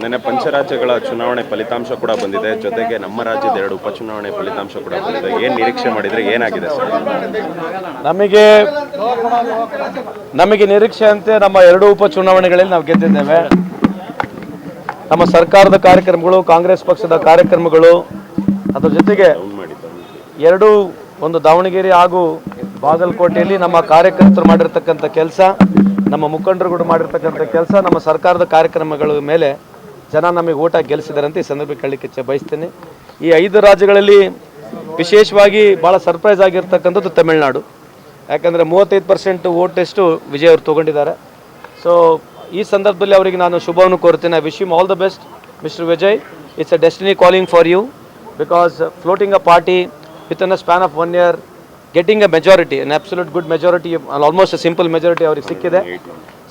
ನೆನ್ನೆ ಪಂಚರಾಜ್ಯಗಳ ಚುನಾವಣೆ ಫಲಿತಾಂಶ ಕೂಡ ಬಂದಿದೆ, ಜೊತೆಗೆ ನಮ್ಮ ರಾಜ್ಯದ 2 ಉಪಚುನಾವಣೆ ಫಲಿತಾಂಶ ಕೂಡ ಬಂದಿದೆ. ಏನು ನಿರೀಕ್ಷೆ ಮಾಡಿದರೆ ಏನಾಗಿದೆ ಸರ್? ನಮಗೆ ನಿರೀಕ್ಷೆ ಅಂತೆ ನಮ್ಮ 2 ಉಪಚುನಾವಣೆಗಳಲ್ಲಿ ನಾವು ಗೆದ್ದಿದ್ದೇವೆ. ನಮ್ಮ ಸರ್ಕಾರದ ಕಾರ್ಯಕ್ರಮಗಳು, ಕಾಂಗ್ರೆಸ್ ಪಕ್ಷದ ಕಾರ್ಯಕ್ರಮಗಳು, ಅದರ ಜೊತೆಗೆ ಒಂದು ದಾವಣಗೆರೆ ಹಾಗೂ ಬಾಗಲಕೋಟೆಯಲ್ಲಿ ನಮ್ಮ ಕಾರ್ಯಕರ್ತರು ಮಾಡಿರ್ತಕ್ಕಂಥ ಕೆಲಸ, ನಮ್ಮ ಮುಖಂಡರುಗಳು ಮಾಡಿರ್ತಕ್ಕಂಥ ಕೆಲಸ, ನಮ್ಮ ಸರ್ಕಾರದ ಕಾರ್ಯಕ್ರಮಗಳ ಮೇಲೆ ಜನ ನಮಗೆ ಓಟ ಗೆಲ್ಲಿಸಿದ್ದಾರೆ ಅಂತ ಈ ಸಂದರ್ಭಕ್ಕೆ ಹೇಳಲಿಕ್ಕೆ ಬಯಸ್ತೇನೆ. ಈ 5 ರಾಜ್ಯಗಳಲ್ಲಿ ವಿಶೇಷವಾಗಿ ಭಾಳ ಸರ್ಪ್ರೈಸ್ ಆಗಿರ್ತಕ್ಕಂಥದ್ದು ತಮಿಳುನಾಡು. ಯಾಕಂದರೆ 35% ವೋಟೆಷ್ಟು ವಿಜಯ್ ಅವರು ತೊಗೊಂಡಿದ್ದಾರೆ. ಸೊ ಈ ಸಂದರ್ಭದಲ್ಲಿ ಅವರಿಗೆ ನಾನು ಶುಭವನ್ನು ಕೋರುತ್ತೇನೆ. I wish you all the best mister Vijay. It's a destiny calling for you, because floating a party within a span of 1 year, getting a majority, an absolute good majority, almost a simple majority ಅವರಿಗೆ ಸಿಕ್ಕಿದೆ.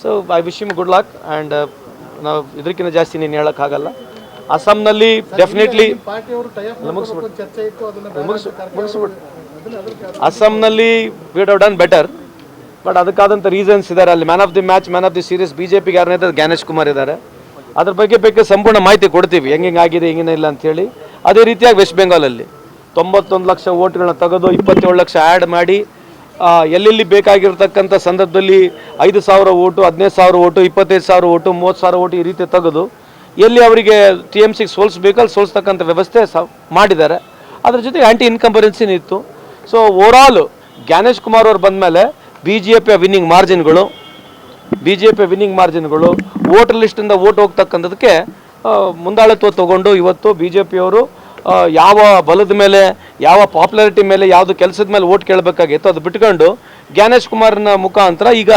So I wish you good luck. And ನಾವು ಇದಕ್ಕಿಂತ ಜಾಸ್ತಿ ನೀನು ಹೇಳೋಕ್ಕಾಗಲ್ಲ. ಅಸ್ಸಾಂನಲ್ಲಿ definitely ಅಸ್ಸಾಂನಲ್ಲಿ we would have done better, but ಅದಕ್ಕಾದಂಥ ರೀಸನ್ಸ್ ಇದ್ದಾರೆ. ಅಲ್ಲಿ man of the match, man of the series ಬಿಜೆಪಿಗೆ ಯಾರನ್ನ ಜ್ಞಾನೇಶ್ ಕುಮಾರ್ ಇದ್ದಾರೆ. ಅದ್ರ ಬಗ್ಗೆ ಸಂಪೂರ್ಣ ಮಾಹಿತಿ ಕೊಡ್ತೀವಿ, ಹೆಂಗಾಗಿದೆ ಹೆಂಗೇನಿಲ್ಲ ಅಂಥೇಳಿ. ಅದೇ ರೀತಿಯಾಗಿ ವೆಸ್ಟ್ ಬೆಂಗಾಲಲ್ಲಿ 91 ಲಕ್ಷ ವೋಟ್ಗಳನ್ನ ತೆಗೆದು 27 ಲಕ್ಷ ಆ್ಯಡ್ ಮಾಡಿ ಎಲ್ಲೆಲ್ಲಿ ಬೇಕಾಗಿರ್ತಕ್ಕಂಥ ಸಂದರ್ಭದಲ್ಲಿ 5,000 ವೋಟು, 15,000 ವೋಟು, 25,000 ವೋಟು, 30,000 ವೋಟು ಈ ರೀತಿ ತೆಗೆದು ಎಲ್ಲಿ ಅವರಿಗೆ TMCಗೆ ಸೋಲಿಸ್ಬೇಕಲ್ಲಿ ಸೋಲಿಸ್ತಕ್ಕಂಥ ವ್ಯವಸ್ಥೆ ಮಾಡಿದ್ದಾರೆ. ಅದ್ರ ಜೊತೆಗೆ ಆ್ಯಂಟಿ ಇನ್ಕಂಬರೆನ್ಸಿನ ಇತ್ತು. ಸೊ ಓವರಾಲ್ ಜ್ಞಾನೇಶ್ ಕುಮಾರ್ ಅವರು ಬಂದ ಮೇಲೆ ಬಿ ಜೆ ಪಿಯ ವಿನ್ನಿಂಗ್ ಮಾರ್ಜಿನ್ಗಳು ವೋಟರ್ ಲಿಸ್ಟಿಂದ ವೋಟ್ ಹೋಗ್ತಕ್ಕಂಥದಕ್ಕೆ ಮುಂದಾಳತ್ವ ತೊಗೊಂಡು ಇವತ್ತು ಬಿ ಜೆ ಪಿಯವರು ಯಾವ ಬಲದ ಮೇಲೆ, ಯಾವ ಪಾಪ್ಯುಲಾರಿಟಿ ಮೇಲೆ, ಯಾವುದು ಕೆಲಸದ ಮೇಲೆ ವೋಟ್ ಕೇಳಬೇಕಾಗಿತ್ತು ಅದು ಬಿಟ್ಕೊಂಡು ಜ್ಞಾನೇಶ್ ಕುಮಾರ್ನ ಮುಖಾಂತರ ಈಗ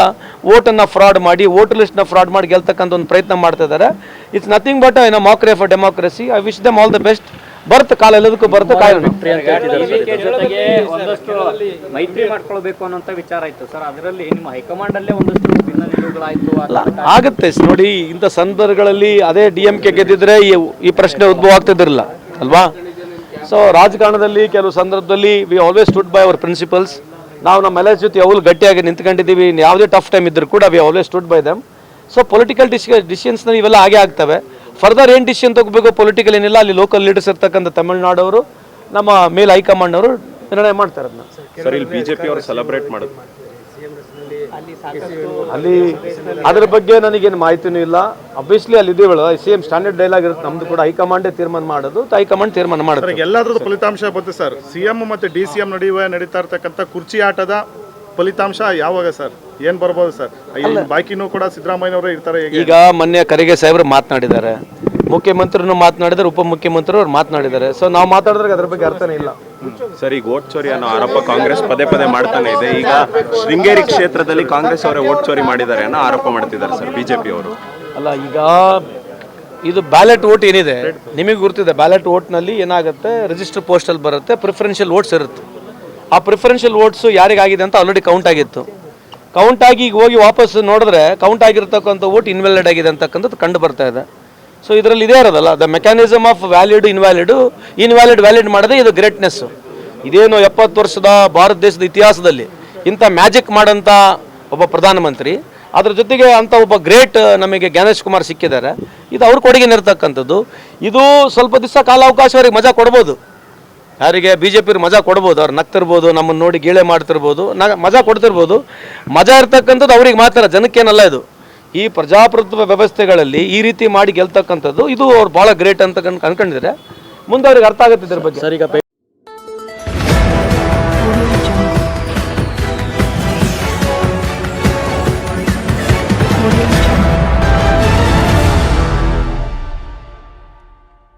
ವೋಟನ್ನು ಫ್ರಾಡ್ ಮಾಡಿ, ವೋಟರ್ ಲಿಸ್ಟ್ನ ಫ್ರಾಡ್ ಮಾಡಿ ಗೆಲ್ತಕ್ಕಂಥ ಒಂದು ಪ್ರಯತ್ನ ಮಾಡ್ತಾ ಇದ್ದಾರೆ. It's nothing but mockery for democracy. I wish them all the best. ಬರ್ತ ಕಾಲ ಎಲ್ಲದಕ್ಕೂ ಬರ್ತ ಕಾರಣ ಮೈತ್ರಿ ಮಾಡ್ಕೊಳ್ಬೇಕು ಅನ್ನೋ ವಿಚಾರ ಇತ್ತು ಸರ್. ಅದರಲ್ಲಿ ನಿಮ್ಮ ಹೈಕಮಾಂಡ್ ಅಲ್ಲೇ ಒಂದಷ್ಟು ಭಿನ್ನ ನಿಲುವುಗಳಾಯ್ತು ಆಗುತ್ತೆ ನೋಡಿ. ಇಂಥ ಸಂದರ್ಭಗಳಲ್ಲಿ ಅದೇ DMK ಗೆದ್ದಿದ್ರೆ ಈ ಪ್ರಶ್ನೆ ಉದ್ಭವ ಆಗ್ತಿದ್ದಿರಲ್ಲ ಅಲ್ವಾ? ಸೊ ರಾಜಕಾರಣದಲ್ಲಿ ಕೆಲವು ಸಂದರ್ಭದಲ್ಲಿ V always stood by our principles. ನಾವು ನಮ್ಮ ಎಲ್ಲ ಜೊತೆ ಯಾವಾಗಲೂ ಗಟ್ಟಿಯಾಗಿ ನಿಂತ್ಕೊಂಡಿದ್ದೀವಿ. ಯಾವುದೇ ಟಫ್ ಟೈಮ್ ಇದ್ದರೂ ಕೂಡ we always stood by them. So political ಡಿಸಿಷನ್ಸ್ನಲ್ಲಿ ಇವೆಲ್ಲ ಆಗೇ ಆಗ್ತವೆ. ಫರ್ದರ್ ಏನು ಡಿಸಿಷನ್ ತಗೋಬೇಕು ಪೊಲಿಟಿಕಲ್ ಏನಿಲ್ಲ, ಅಲ್ಲಿ ಲೋಕಲ್ ಲೀಡರ್ಸ್ ಇರ್ತಕ್ಕಂಥ ತಮಿಳುನಾಡವರು, ನಮ್ಮ ಮೇಲ್ ಹೈಕಮಾಂಡ್ ಅವರು ನಿರ್ಣಯ ಮಾಡ್ತಾರೆ ಅದನ್ನ. ಸರ್, ಇಲ್ಲಿ ಬಿಜೆಪಿ ಅವರು ಸೆಲೆಬ್ರೇಟ್ ಮಾಡೋದು ಅಲ್ಲಿ ಅದ್ರ ಬಗ್ಗೆ ನನಗೇನು ಮಾಹಿತಿನೂ ಇಲ್ಲ. ಅಬ್ವಿಯಸ್ಲಿ ಅಲ್ಲಿ ಇದೀವಲ್ಲ, ಸೇಮ್ ಸ್ಟ್ಯಾಂಡರ್ಡ್ ಡೈಲಾಗ್ ಇರುತ್ತೆ ನಮ್ದು ಕೂಡ. ಹೈಕಮಾಂಡೇ ತೀರ್ಮಾನ ಮಾಡೋದು, ಹೈಕಮಾಂಡ್ ತೀರ್ಮಾನ ಮಾಡುತ್ತೆ. ಎಲ್ಲಾದ್ರದ್ದು ಫಲಿತಾಂಶ ಬಂತು ಸರ್. CM ಮತ್ತು DCM ನಡುವೆ ನಡೀತಾ ಇರ್ತಕ್ಕಂಥ ಕುರ್ಚಿ ಆಟದ ಫಲಿತಾಂಶ ಯಾವಾಗ ಸರ್? ಏನ್ ಬರ್ಬೋದು ಸರ್? ಬಾಕಿನೂ ಕೂಡ ಸಿದ್ದರಾಮಯ್ಯನವರೇ ಇರ್ತಾರೆ. ಈಗ ಮೊನ್ನೆ ಖರ್ಗೆ ಸಾಹೇಬ್ರು ಮಾತನಾಡಿದ್ದಾರೆ, ಮುಖ್ಯಮಂತ್ರಿನೂ ಮಾತನಾಡಿದ್ದಾರೆ, ಉಪಮುಖ್ಯಮಂತ್ರಿ ಅವ್ರು ಮಾತನಾಡಿದ್ದಾರೆ. ಸೊ ನಾವು ಮಾತಾಡಿದ್ರೆ ಅದ್ರ ಬಗ್ಗೆ ಅರ್ಥನೇ ಇಲ್ಲ ಸರ್. ಈಗ ವೋಟ್ ಚೋರಿ ಅನ್ನೋ ಆರೋಪ ಕಾಂಗ್ರೆಸ್ ಪದೇ ಮಾಡ್ತಾನೆ ಇದೆ. ಈಗ ಶೃಂಗೇರಿ ಕ್ಷೇತ್ರದಲ್ಲಿ ಕಾಂಗ್ರೆಸ್ ಅವರೇ ವೋಟ್ ಚೋರಿ ಮಾಡಿದ್ದಾರೆ ಅನ್ನೋ ಆರೋಪ ಮಾಡ್ತಿದ್ದಾರೆ ಸರ್ ಬಿಜೆಪಿ ಅವರು. ಅಲ್ಲ, ಈಗ ಇದು ಬ್ಯಾಲೆಟ್ ವೋಟ್ ಏನಿದೆ ನಿಮಗೆ ಗೊತ್ತಿದೆ. ಬ್ಯಾಲೆಟ್ ವೋಟ್ನಲ್ಲಿ ಏನಾಗುತ್ತೆ, ರಿಜಿಸ್ಟರ್ ಪೋಸ್ಟಲ್ಲಿ ಬರುತ್ತೆ, ಪ್ರಿಫರೆನ್ಷಿಯಲ್ ವೋಟ್ಸ್ ಇರುತ್ತೆ. ಆ ಪ್ರಿಫರೆನ್ಷಿಯಲ್ ವೋಟ್ಸು ಯಾರಿಗಾಗಿದೆ ಅಂತ ಆಲ್ರೆಡಿ ಕೌಂಟ್ ಆಗಿತ್ತು. ಕೌಂಟ್ ಆಗಿ ಈಗ ಹೋಗಿ ವಾಪಸ್ ನೋಡಿದ್ರೆ ಕೌಂಟ್ ಆಗಿರ್ತಕ್ಕಂಥ ವೋಟ್ ಇನ್ವ್ಯಾಲಿಡ್ ಆಗಿದೆ ಅಂತಕ್ಕಂಥದ್ದು ಕಂಡು ಬರ್ತಾ ಇದೆ. ಸೊ ಇದರಲ್ಲಿ ಇದೇ ಇರೋದಲ್ಲ, the mechanism of valid invalid valid ಮಾಡೋದೇ ಇದು ಗ್ರೇಟ್ನೆಸ್ಸು. ಇದೇನು 70 ವರ್ಷದ ಭಾರತ ದೇಶದ ಇತಿಹಾಸದಲ್ಲಿ ಇಂಥ ಮ್ಯಾಜಿಕ್ ಮಾಡೋಂಥ ಒಬ್ಬ ಪ್ರಧಾನಮಂತ್ರಿ, ಅದ್ರ ಜೊತೆಗೆ ಅಂಥ ಒಬ್ಬ ಗ್ರೇಟ್ ನಮಗೆ ಜ್ಞಾನೇಶ್ ಕುಮಾರ್ ಸಿಕ್ಕಿದ್ದಾರೆ. ಇದು ಅವ್ರ ಕೊಡುಗೆ ಇರ್ತಕ್ಕಂಥದ್ದು. ಇದು ಸ್ವಲ್ಪ ದಿವಸ ಕಾಲಾವಕಾಶ ಅವ್ರಿಗೆ ಮಜಾ ಕೊಡ್ಬೋದು. ಯಾರಿಗೆ BJP ಮಜಾ ಕೊಡ್ಬೋದು, ಅವ್ರು ನಗ್ತಿರ್ಬೋದು, ನಮ್ಮನ್ನು ನೋಡಿ ಗೀಳೆ ಮಾಡ್ತಿರ್ಬೋದು, ಮಜಾ ಕೊಡ್ತಿರ್ಬೋದು. ಮಜಾ ಇರ್ತಕ್ಕಂಥದ್ದು ಅವ್ರಿಗೆ ಮಾತ್ರ, ಜನಕ್ಕೇನಲ್ಲ. ಇದು ಈ ಪ್ರಜಾಪ್ರಭುತ್ವ ವ್ಯವಸ್ಥೆಗಳಲ್ಲಿ ಈ ರೀತಿ ಮಾಡಿ ಗೆಲ್ತಕ್ಕಂಥದ್ದು ಇದು ಅವ್ರು ಭಾಳ ಗ್ರೇಟ್ ಅಂತ ಅನ್ಕೊಂಡಿದ್ರೆ ಮುಂದೆ ಅವ್ರಿಗೆ ಅರ್ಥ ಆಗುತ್ತೆ ಇದ್ರ ಬಗ್ಗೆ. ಸರ್, ಈಗ